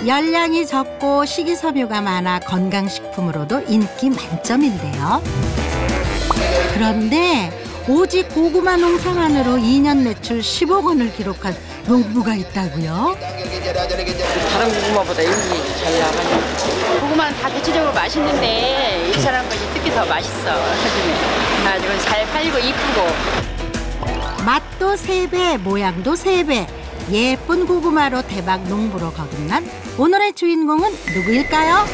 열량이 적고 식이섬유가 많아 건강식품으로도 인기 만점인데요. 그런데 오직 고구마 농사만으로 2년 매출 10억 원을 기록한 농부가 있다고요? 다른 고구마보다 여기 잘 나가요. 고구마는 다 대체적으로 맛있는데 이 사람 것이 특히 더 맛있어. 그래가지고 잘 팔리고 이쁘고. 맛도 3배, 모양도 3배. 예쁜 고구마로 대박 농부로 거듭난 오늘의 주인공은 누구일까요?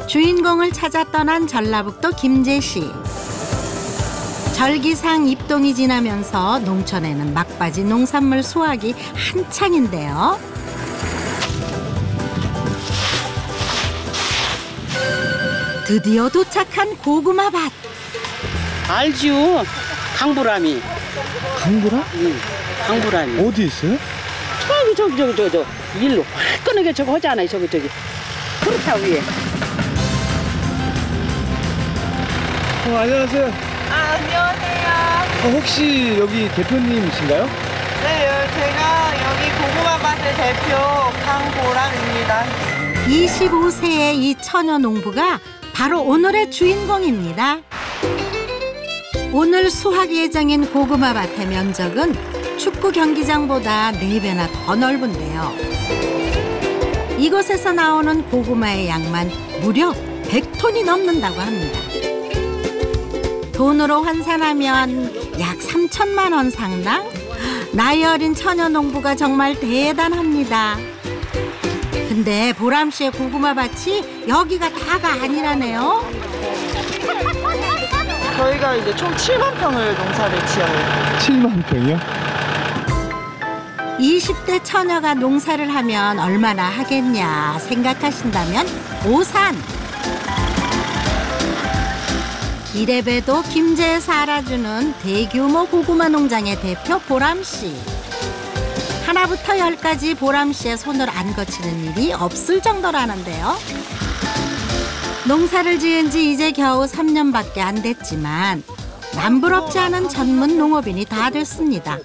주인공을 찾아 떠난 전라북도 김제시. 절기상 입동이 지나면서 농촌에는 막바지 농산물 수확이 한창인데요. 드디어 도착한 고구마 밭. 알지요. 강보람이. 강보라? 응. 강보람이. 어디 있어요? 저기 일로 화끈하게 저거 하잖아요. 저기 그렇다 위에. 안녕하세요. 안녕하세요. 혹시 여기 대표님이신가요? 네, 제가 여기 고구마 밭의 대표 강보람입니다. 25세의 이 처녀 농부가 바로 오늘의 주인공입니다. 오늘 수확 예정인 고구마 밭의 면적은 축구 경기장보다 4배나 더 넓은데요. 이곳에서 나오는 고구마의 양만 무려 100톤이 넘는다고 합니다. 돈으로 환산하면 약 3천만 원 상당? 나이 어린 처녀 농부가 정말 대단합니다. 근데 보람 씨의 고구마 밭이 여기가 다가 아니라네요. 저희가 이제 총 7만 평을 농사를 지어요. 7만 평이요? 20대 처녀가 농사를 하면 얼마나 하겠냐 생각하신다면 오산. 이래봬도 김제에서 알아주는 대규모 고구마 농장의 대표 보람 씨. 하나부터 10까지 보람 씨의 손을 안 거치는 일이 없을 정도라는데요. 농사를 지은 지 이제 겨우 3년밖에 안 됐지만 남부럽지 않은 전문 농업인이 다 됐습니다.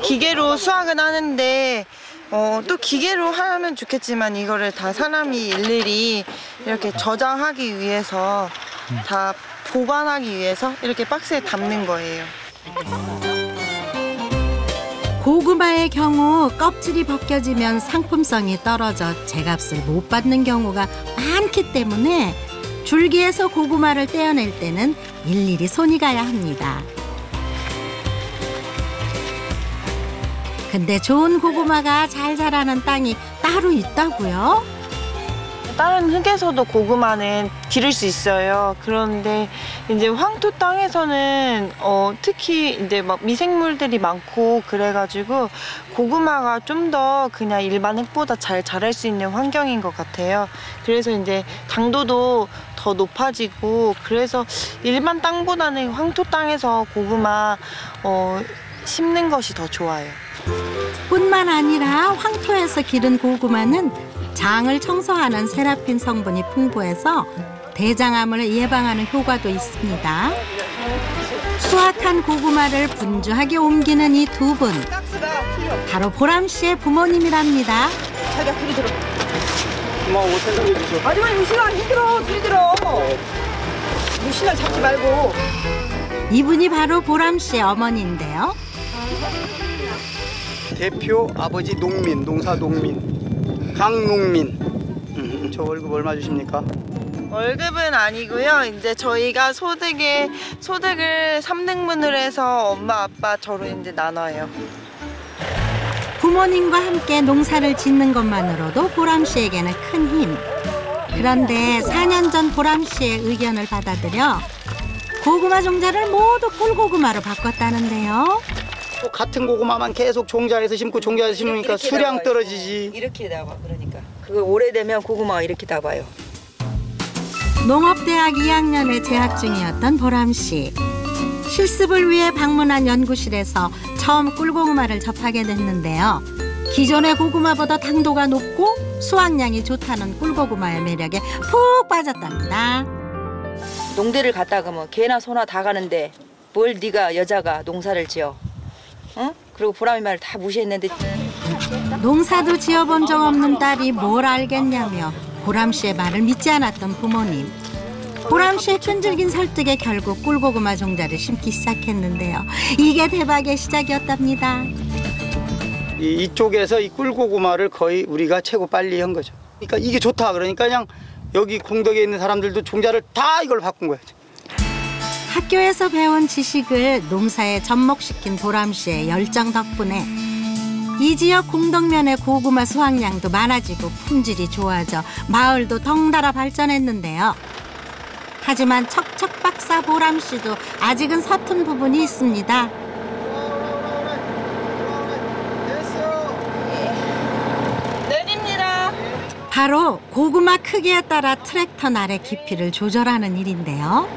기계로 수확은 하는데 또 기계로 하면 좋겠지만 이거를 다 사람이 일일이 이렇게 저장하기 위해서 다 보관하기 위해서 이렇게 박스에 담는 거예요. 고구마의 경우 껍질이 벗겨지면 상품성이 떨어져 제값을 못 받는 경우가 많기 때문에 줄기에서 고구마를 떼어낼 때는 일일이 손이 가야 합니다. 근데 좋은 고구마가 잘 자라는 땅이 따로 있다고요? 다른 흙에서도 고구마는 기를 수 있어요. 그런데 이제 황토 땅에서는 특히 이제 막 미생물들이 많고 그래가지고 고구마가 좀 더 그냥 일반 흙보다 잘 자랄 수 있는 환경인 것 같아요. 그래서 이제 당도도 더 높아지고 그래서 일반 땅보다는 황토 땅에서 고구마 심는 것이 더 좋아요. 뿐만 아니라 황토에서 기른 고구마는 장을 청소하는 세라핀 성분이 풍부해서 대장암을 예방하는 효과도 있습니다. 수확한 고구마를 분주하게 옮기는 이 두 분, 바로 보람 씨의 부모님이랍니다. 자기야 둘이 들어. 뭐 생각해 주세요. 아줌마 무신아 힘들어 둘이 들어. 무신아 잡지 말고. 이분이 바로 보람 씨의 어머니인데요. 대표 아버지 농민, 농사농민, 강농민. 저 월급 얼마 주십니까? 월급은 아니고요. 이제 저희가 소득을 3등분을 해서 엄마 아빠 저로 이제 나눠요. 부모님과 함께 농사를 짓는 것만으로도 보람 씨에게는 큰 힘. 그런데 4년 전 보람 씨의 의견을 받아들여 고구마 종자를 모두 꿀고구마로 바꿨다는데요. 같은 고구마만 계속 종자에서 심고 종자에서 심으니까 수량 떨어지지. 이렇게 나와. 그러니까 그거 오래되면 고구마가 이렇게 나와요. 농업대학 2학년에 재학 중이었던 보람 씨. 실습을 위해 방문한 연구실에서 처음 꿀고구마를 접하게 됐는데요. 기존의 고구마보다 당도가 높고 수확량이 좋다는 꿀고구마의 매력에 푹 빠졌답니다. 농대를 갔다 가면 개나 소나 다 가는데 뭘 네가 여자가 농사를 지어? 응? 그리고 보람이 말을 다 무시했는데 농사도 지어본 적 없는 딸이 뭘 알겠냐며 보람 씨의 말을 믿지 않았던 부모님. 보람 씨의 끈질긴 설득에 결국 꿀고구마 종자를 심기 시작했는데요. 이게 대박의 시작이었답니다. 이쪽에서 이 꿀고구마를 거의 우리가 최고 빨리 한 거죠. 그러니까 이게 좋다 그러니까 그냥 여기 공덕에 있는 사람들도 종자를 다 이걸 바꾼 거예요. 학교에서 배운 지식을 농사에 접목시킨 보람 씨의 열정 덕분에 이 지역 공덕면의 고구마 수확량도 많아지고 품질이 좋아져 마을도 덩달아 발전했는데요. 하지만 척척박사 보람 씨도 아직은 서툰 부분이 있습니다. 내립니다. 바로 고구마 크기에 따라 트랙터 날의 깊이를 조절하는 일인데요.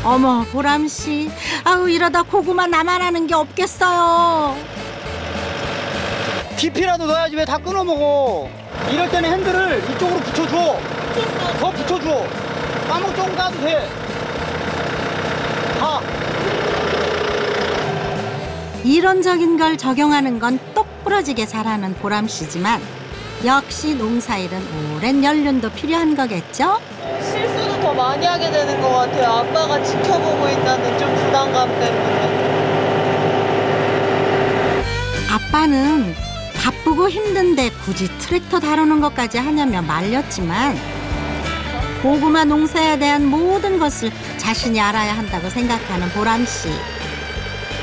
어머 보람 씨, 아우 이러다 고구마 나만 하는 게 없겠어요. 깊이라도 넣어야지 왜 다 끊어 먹어. 이럴 때는 핸들을 이쪽으로 붙여줘. 더 붙여줘. 까먹 조금 까도 돼. 가. 이론적인 걸 적용하는 건 똑부러지게 잘하는 보람 씨지만 역시 농사일은 오랜 연륜도 필요한 거겠죠? 실수도 더 많이 하게 되는 것 같아요. 아빠가 지켜보고 있다는 좀 부담감 때문에. 아빠는 바쁘고 힘든데 굳이 트랙터 다루는 것까지 하냐며 말렸지만 고구마 농사에 대한 모든 것을 자신이 알아야 한다고 생각하는 보람 씨.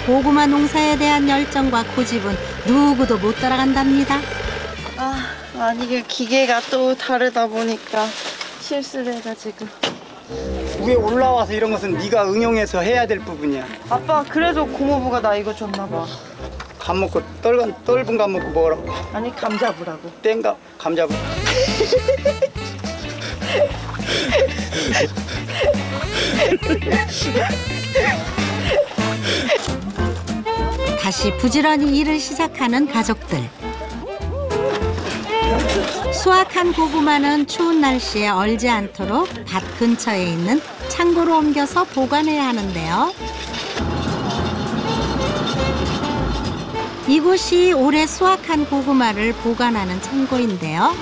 고구마 농사에 대한 열정과 고집은 누구도 못 따라간답니다. 아니 이게 기계가 또 다르다 보니까 실수를 해가지고. 위에 올라와서 이런 것은 네가 응용해서 해야 될 부분이야. 아빠 그래서 고모부가 나 이거 줬나 봐. 감 먹고 떫은 감 먹고 먹으라고. 아니 감자부라고. 땡감 감자부. 다시 부지런히 일을 시작하는 가족들. 수확한 고구마는 추운 날씨에 얼지 않도록 밭 근처에 있는 창고로 옮겨서 보관해야 하는데요. 이곳이 올해 수확한 고구마를 보관하는 창고인데요.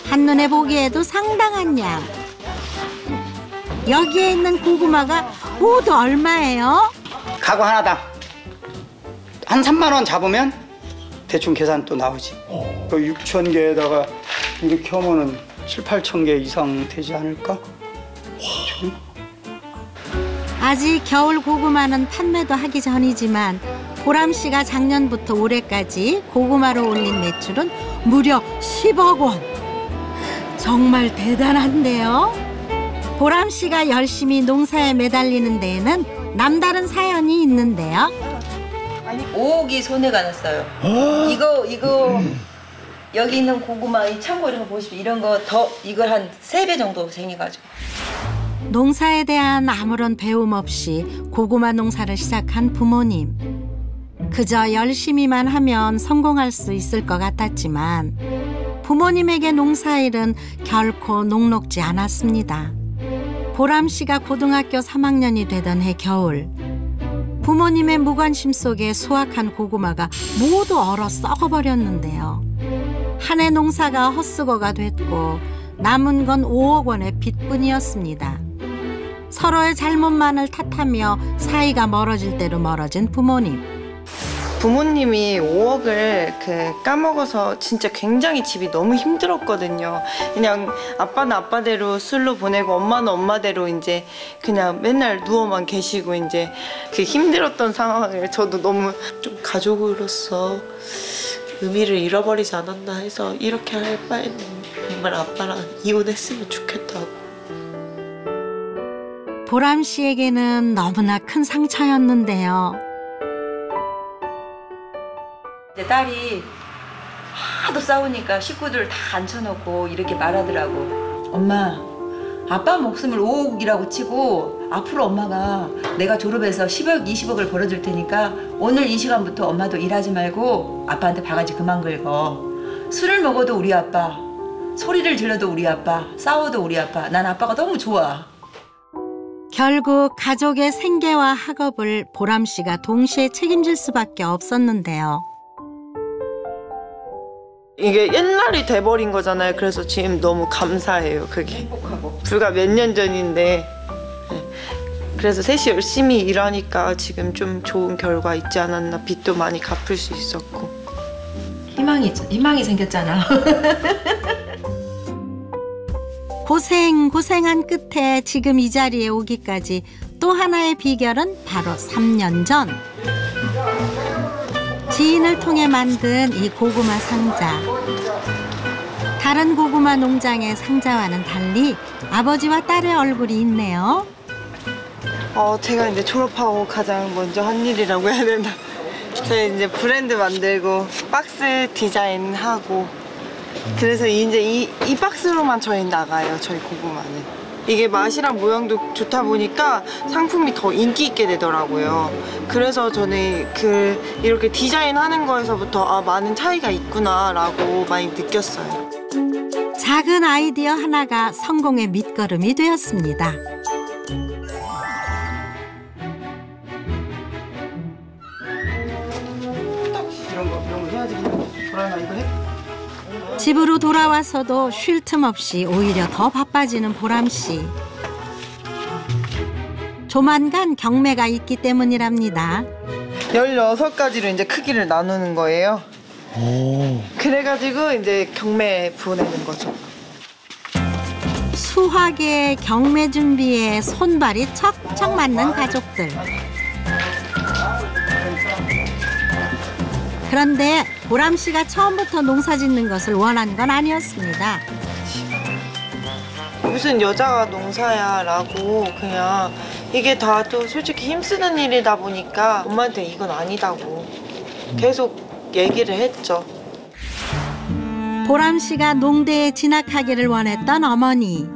한눈에 보기에도 상당한 양. 여기에 있는 고구마가 모두 얼마예요? 가구 하나당 한 3만 원 잡으면 대충 계산 또 나오지. 6,000개에다가 이렇게 하면은 7, 8천 개 이상 되지 않을까? 아직 겨울 고구마는 판매도 하기 전이지만 보람 씨가 작년부터 올해까지 고구마로 올린 매출은 무려 10억 원. 정말 대단한데요. 보람 씨가 열심히 농사에 매달리는 데에는 남다른 사연이 있는데요. 5억이 손해가 났어요. 이거 여기 있는 고구마 이 창고 이런 거 보시면 이런 거 더 이걸 한 3배 정도 생겨가지고. 농사에 대한 아무런 배움 없이 고구마 농사를 시작한 부모님. 그저 열심히만 하면 성공할 수 있을 것 같았지만 부모님에게 농사일은 결코 녹록지 않았습니다. 보람 씨가 고등학교 3학년이 되던 해 겨울, 부모님의 무관심 속에 수확한 고구마가 모두 얼어 썩어버렸는데요. 한 해 농사가 헛수고가 됐고 남은 건 5억 원의 빚뿐이었습니다. 서로의 잘못만을 탓하며 사이가 멀어질 대로 멀어진 부모님. 부모님이 5억을 까먹어서 진짜 굉장히 집이 너무 힘들었거든요. 그냥 아빠는 아빠대로 술로 보내고 엄마는 엄마대로 이제 그냥 맨날 누워만 계시고 이제 그 힘들었던 상황을 저도 너무 좀 가족으로서 의미를 잃어버리지 않았나 해서 이렇게 할 바에는 정말 아빠랑 이혼했으면 좋겠다고. 보람 씨에게는 너무나 큰 상처였는데요. 내 딸이 하도 싸우니까 식구들 다 앉혀놓고 이렇게 말하더라고. 엄마, 아빠 목숨을 5억이라고 치고 앞으로 엄마가 내가 졸업해서 10억, 20억을 벌어줄 테니까 오늘 이 시간부터 엄마도 일하지 말고 아빠한테 바가지 그만 긁어. 술을 먹어도 우리 아빠 소리를 질러도 우리 아빠, 싸워도 우리 아빠. 난 아빠가 너무 좋아. 결국 가족의 생계와 학업을 보람 씨가 동시에 책임질 수밖에 없었는데요. 이게 옛날이 돼버린 거잖아요. 그래서 지금 너무 감사해요. 그게 행복하고. 불과 몇 년 전인데 네. 그래서 셋이 열심히 일하니까 지금 좀 좋은 결과 있지 않았나. 빚도 많이 갚을 수 있었고. 희망이 생겼잖아. 고생한 끝에 지금 이 자리에 오기까지 또 하나의 비결은 바로 3년 전 지인을 통해 만든 이 고구마 상자. 다른 고구마 농장의 상자와는 달리 아버지와 딸의 얼굴이 있네요. 제가 이제 졸업하고 가장 먼저 한 일이라고 해야 되나. 저희 이제 브랜드 만들고 박스 디자인하고 그래서 이제 이 박스로만 저희 나가요. 저희 고구마는. 이게 맛이랑 모양도 좋다 보니까 상품이 더 인기 있게 되더라고요. 그래서 저는 이렇게 디자인하는 거에서부터 많은 차이가 있구나라고 많이 느꼈어요. 작은 아이디어 하나가 성공의 밑거름이 되었습니다. 이런 거 해야지. 보람아 이거 해? 집으로 돌아와서도 쉴 틈 없이 오히려 더 바빠지는 보람 씨. 조만간 경매가 있기 때문이랍니다. 16가지로 이제 크기를 나누는 거예요. 그래가지고 이제 경매에 보내는 거죠. 수확에 경매 준비에 손발이 척척 맞는 가족들. 그런데 보람 씨가 처음부터 농사 짓는 것을 원한 건 아니었습니다. 무슨 여자가 농사야 라고 그냥 이게 다 또 솔직히 힘쓰는 일이다 보니까 엄마한테 이건 아니다고 계속 얘기를 했죠. 보람 씨가 농대에 진학하기를 원했던 어머니.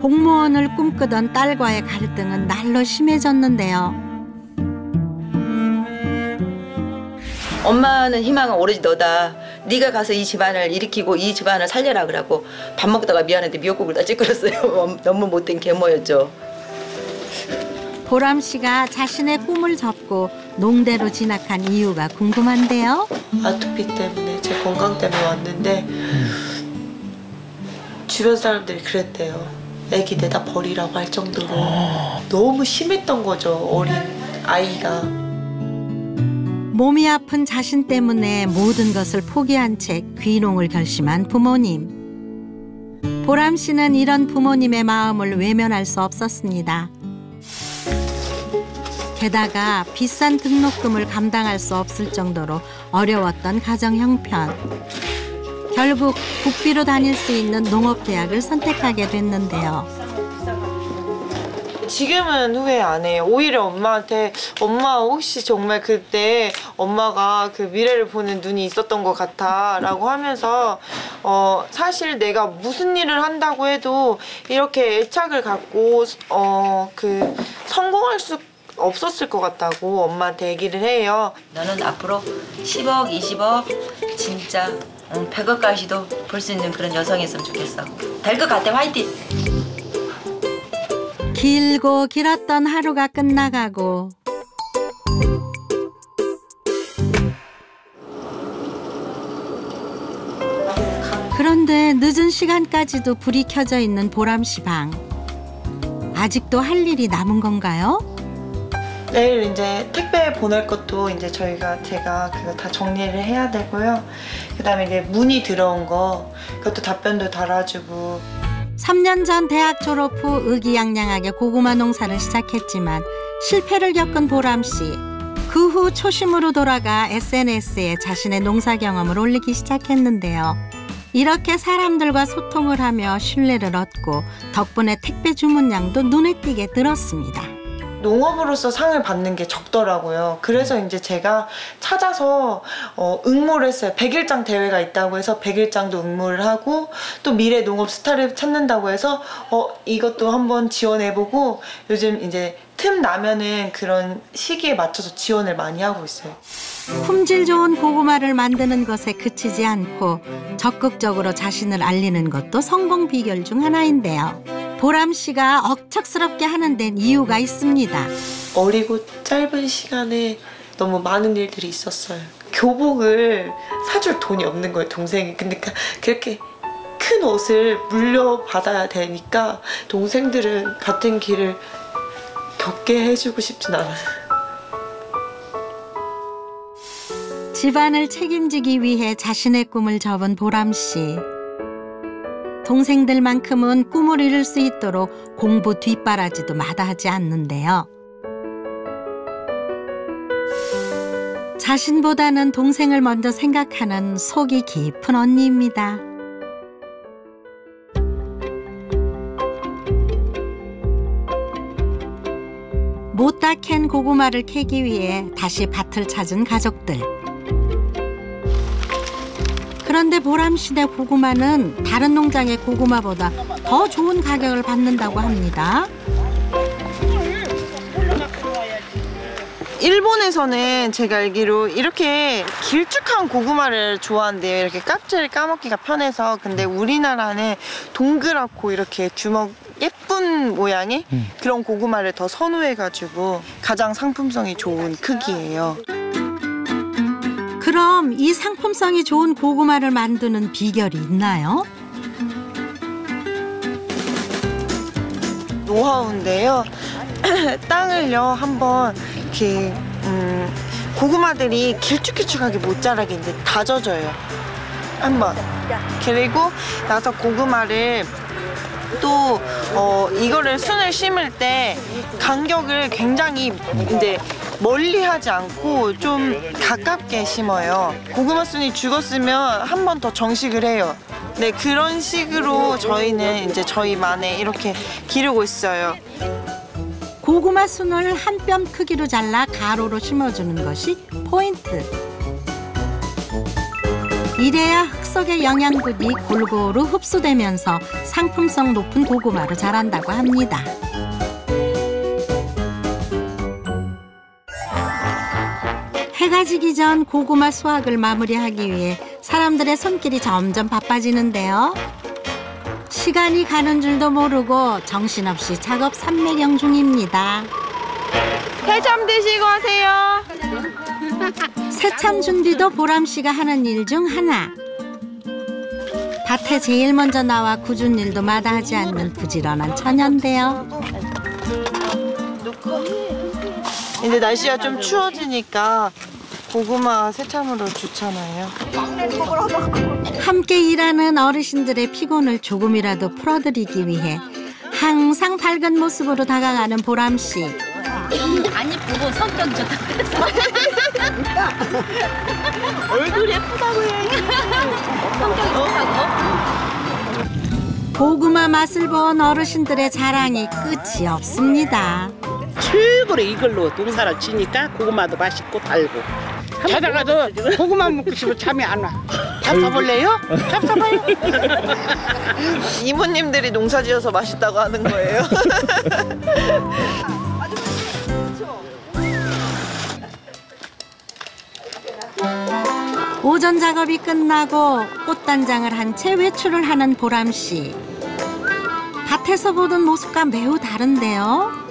공무원을 꿈꾸던 딸과의 갈등은 날로 심해졌는데요. 엄마는 희망은 오로지 너다. 네가 가서 이 집안을 일으키고 이 집안을 살려라 그러고 밥 먹다가 미안한데 미역국을 다 찌그렸어요. 너무 못된 계모였죠. 보람 씨가 자신의 꿈을 접고 농대로 진학한 이유가 궁금한데요. 아토피 때문에 제 건강 때문에 왔는데 주변 사람들이 그랬대요. 애기 내다 버리라고 할 정도로 너무 심했던 거죠. 어린 아이가. 몸이 아픈 자신 때문에 모든 것을 포기한 채 귀농을 결심한 부모님. 보람 씨는 이런 부모님의 마음을 외면할 수 없었습니다. 게다가 비싼 등록금을 감당할 수 없을 정도로 어려웠던 가정 형편. 결국 국비로 다닐 수 있는 농업대학을 선택하게 됐는데요. 지금은 후회 안 해요. 오히려 엄마한테 엄마 혹시 정말 그때 엄마가 그 미래를 보는 눈이 있었던 것 같아 라고 하면서 사실 내가 무슨 일을 한다고 해도 이렇게 애착을 갖고 성공할 수 없었을 것 같다고 엄마한테 얘기를 해요. 너는 앞으로 10억, 20억, 진짜 100억까지도 벌 수 있는 그런 여성이었으면 좋겠어. 될 것 같아. 화이팅! 길고 길었던 하루가 끝나가고 그런데 늦은 시간까지도 불이 켜져 있는 보람 씨 방. 아직도 할 일이 남은 건가요? 내일 이제 택배 보낼 것도 이제 제가 그거 다 정리를 해야 되고요. 그다음에 이제 문의 들어온 거 그것도 답변도 달아주고. 3년 전 대학 졸업 후 의기양양하게 고구마 농사를 시작했지만 실패를 겪은 보람 씨. 그 후 초심으로 돌아가 SNS에 자신의 농사 경험을 올리기 시작했는데요. 이렇게 사람들과 소통을 하며 신뢰를 얻고 덕분에 택배 주문량도 눈에 띄게 늘었습니다. 농업으로서 상을 받는 게 적더라고요. 그래서 이제 제가 찾아서 응모를 했어요. 100일장 대회가 있다고 해서 100일장도 응모를 하고, 또 미래 농업 스타를 찾는다고 해서 이것도 한번 지원해보고, 요즘 이제 틈 나면은 그런 시기에 맞춰서 지원을 많이 하고 있어요. 품질 좋은 고구마를 만드는 것에 그치지 않고 적극적으로 자신을 알리는 것도 성공 비결 중 하나인데요. 보람 씨가 억척스럽게 하는 데는 이유가 있습니다. 어리고 짧은 시간에 너무 많은 일들이 있었어요. 교복을 사줄 돈이 없는 거예요, 동생이. 근데 그렇게 큰 옷을 물려받아야 되니까 동생들은 같은 길을 겪게 해주고 싶진 않아요. 집안을 책임지기 위해 자신의 꿈을 접은 보람 씨. 동생들만큼은 꿈을 이룰 수 있도록 공부 뒷바라지도 마다하지 않는데요. 자신보다는 동생을 먼저 생각하는 속이 깊은 언니입니다. 못다 캔 고구마를 캐기 위해 다시 밭을 찾은 가족들. 그런데 보람 씨네 고구마는 다른 농장의 고구마보다 더 좋은 가격을 받는다고 합니다. 일본에서는 제가 알기로 이렇게 길쭉한 고구마를 좋아한대요. 이렇게 껍질을 까먹기가 편해서. 근데 우리나라는 동그랗고 이렇게 주먹 예쁜 모양의 그런 고구마를 더 선호해가지고 가장 상품성이 좋은 크기예요. 그럼 이 상품성이 좋은 고구마를 만드는 비결이 있나요? 노하우인데요. 땅을요 한번 이렇게 고구마들이 길쭉길쭉하게 못 자라게 이제 다져줘요. 한번. 그리고 나서 고구마를 또 이거를 순을 심을 때 간격을 굉장히 이제 멀리 하지 않고 좀 가깝게 심어요. 고구마 순이 죽었으면 한 번 더 정식을 해요. 네, 그런 식으로 저희는 이제 저희만의 이렇게 기르고 있어요. 고구마 순을 한 뼘 크기로 잘라 가로로 심어주는 것이 포인트. 이래야 흙 속의 영양분이 골고루 흡수되면서 상품성 높은 고구마로 자란다고 합니다. 해가 지기 전 고구마 수확을 마무리하기 위해 사람들의 손길이 점점 바빠지는데요. 시간이 가는 줄도 모르고 정신없이 작업 삼매경 중입니다. 해참 드시고 하세요. 새참 준비도 보람 씨가 하는 일 중 하나. 밭에 제일 먼저 나와 굳은 일도 마다하지 않는 부지런한 처녀인데요. 이제 날씨가 좀 추워지니까 고구마 새참으로 좋잖아요. 함께 일하는 어르신들의 피곤을 조금이라도 풀어드리기 위해 항상 밝은 모습으로 다가가는 보람 씨. 안 이쁘고 성격 좋다. 얼굴 예쁘다고 해야지. 성격 좋다고. 고구마 맛을 본 어르신들의 자랑이 끝이 없습니다. 최고로 이걸로 농사를 지니까 고구마도 맛있고 달고. 자다가도 고구마 먹고 싶으면 잠이 안 와. 밥 사볼래요? 밥 사봐요. 이모님들이 농사 지어서 맛있다고 하는 거예요. 오전 작업이 끝나고 꽃단장을 한 채 외출을 하는 보람 씨. 밭에서 보던 모습과 매우 다른데요.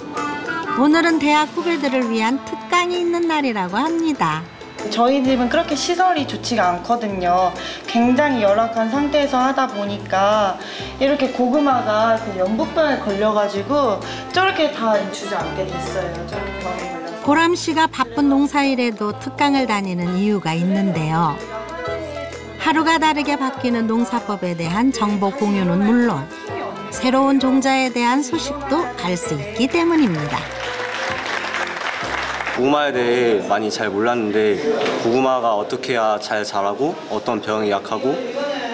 오늘은 대학 후배들을 위한 특강이 있는 날이라고 합니다. 저희 집은 그렇게 시설이 좋지가 않거든요. 굉장히 열악한 상태에서 하다 보니까 이렇게 고구마가 그 연부병에 걸려가지고 저렇게 다 주저앉게 됐어요. 저렇게 병에 걸려서. 보람 씨가 바쁜 농사일에도 특강을 다니는 이유가 있는데요. 하루가 다르게 바뀌는 농사법에 대한 정보 공유는 물론 새로운 종자에 대한 소식도 알 수 있기 때문입니다. 고구마에 대해 많이 잘 몰랐는데 고구마가 어떻게 해야 잘 자라고 어떤 병에 약하고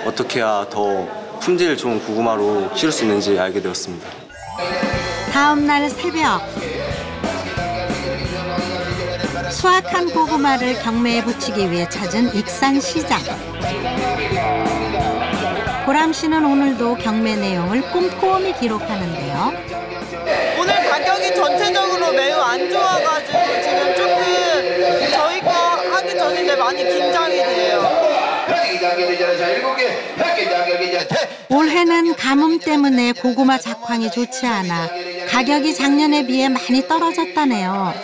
어떻게 해야 더 품질 좋은 고구마로 키울 수 있는지 알게 되었습니다. 다음 날 새벽 수확한 고구마를 경매에 붙이기 위해 찾은 익산시장. 보람 씨는 오늘도 경매 내용을 꼼꼼히 기록하는데요. 오늘 가격이 전체적으로 매우 안 좋아가지고 지금 조금 저희 거 하기 전인데 많이 긴장이 돼요. 올해는 가뭄 때문에 고구마 작황이 좋지 않아 가격이 작년에 비해 많이 떨어졌다네요.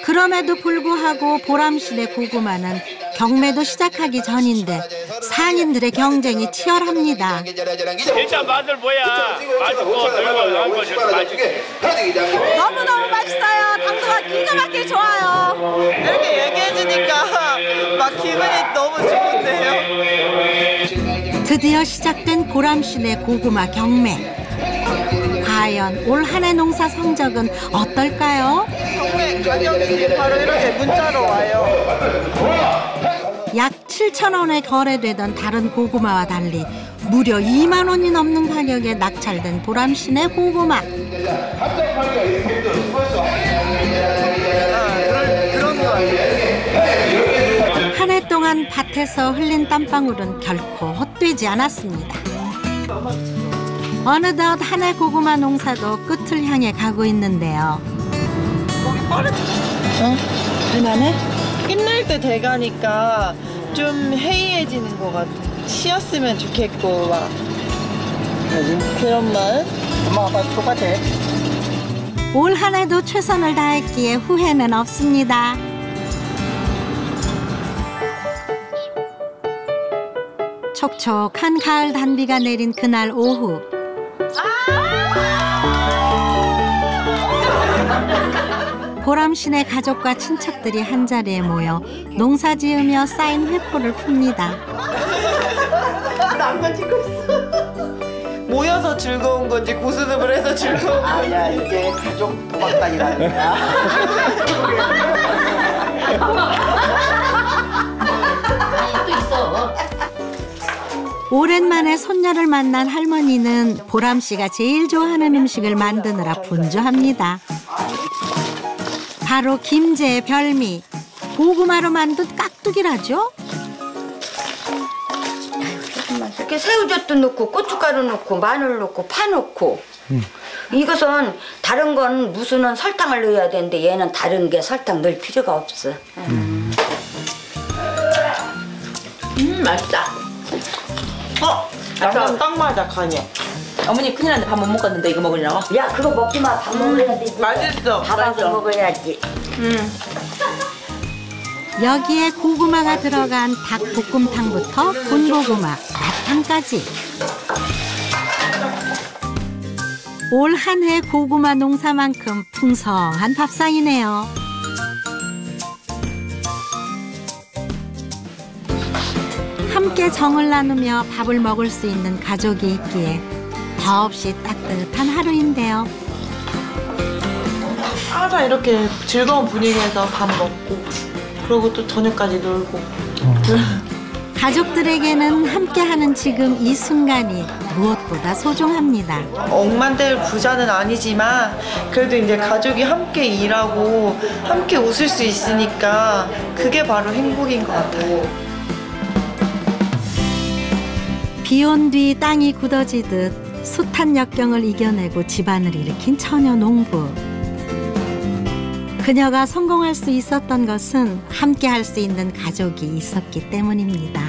그럼에도 불구하고 보람씨네 고구마는 경매도 시작하기 전인데 상인들의 경쟁이 치열합니다. 일단 맛을 보야 맛있고 들고 맛있게. 너무너무 맛있어요. 당도가 기가 막히게 좋아요. 이렇게 얘기해주니까 막 기분이 너무 좋은데요. 드디어 시작된 보람씨네 고구마 경매. 과연 올 한 해 농사 성적은 어떨까요? 경매 가격이 바로 이렇게 문자로 와요. 약 7,000원에 거래되던 다른 고구마와 달리 무려 2만 원이 넘는 가격에 낙찰된 보람씨네 고구마. 한 해 동안 밭에서 흘린 땀방울은 결코 헛되지 않았습니다. 어느덧 한 해 고구마 농사도 끝을 향해 가고 있는데요. 할만해? 끝날 때 돼가니까 좀 해이해지는 것 같아. 쉬었으면 좋겠고 막 그런 마음? 엄마 아빠 똑같아. 올 한 해도 최선을 다했기에 후회는 없습니다. 촉촉한 가을 단비가 내린 그날 오후. 보람씨네 가족과 친척들이 한자리에 모여 농사 지으며 쌓인 회포를 풉니다. 남편 찍고 있어. 모여서 즐거운 건지 고스톱을 해서 즐거운 건지. 아니야, 이게 가족 도박단이라는 거야. 오랜만에 손녀를 만난 할머니는 보람씨가 제일 좋아하는 음식을 만드느라 분주합니다. 바로 김제의 별미, 고구마로 만든 깍두기라죠? 이렇게 새우젓도 넣고 고춧가루 넣고 마늘 넣고 파 넣고 이것은 다른 건 무수는 설탕을 넣어야 되는데 얘는 다른 게 설탕 넣을 필요가 없어. 맛있다. 약간 딱 맞아 간이야. 어머니 큰일 났네. 밥 못 먹었는데 이거 먹으려고. 야 그거 먹지 마. 밥 먹어야 돼. 맛있어. 밥하고 먹어야지. 여기에 고구마가 들어간 닭볶음탕부터 군고구마, 마탕까지. 올 한 해 고구마 농사만큼 풍성한 밥상이네요. 함께 정을 나누며 밥을 먹을 수 있는 가족이 있기에 더없이 따뜻한 하루인데요. 항상 이렇게 즐거운 분위기에서 밥 먹고 그리고 또 저녁까지 놀고. 가족들에게는 함께하는 지금 이 순간이 무엇보다 소중합니다. 억만될 부자는 아니지만 그래도 이제 가족이 함께 일하고 함께 웃을 수 있으니까 그게 바로 행복인 것 같아요. 비 온 뒤 땅이 굳어지듯 숱한 역경을 이겨내고 집안을 일으킨 처녀 농부. 그녀가 성공할 수 있었던 것은 함께 할 수 있는 가족이 있었기 때문입니다.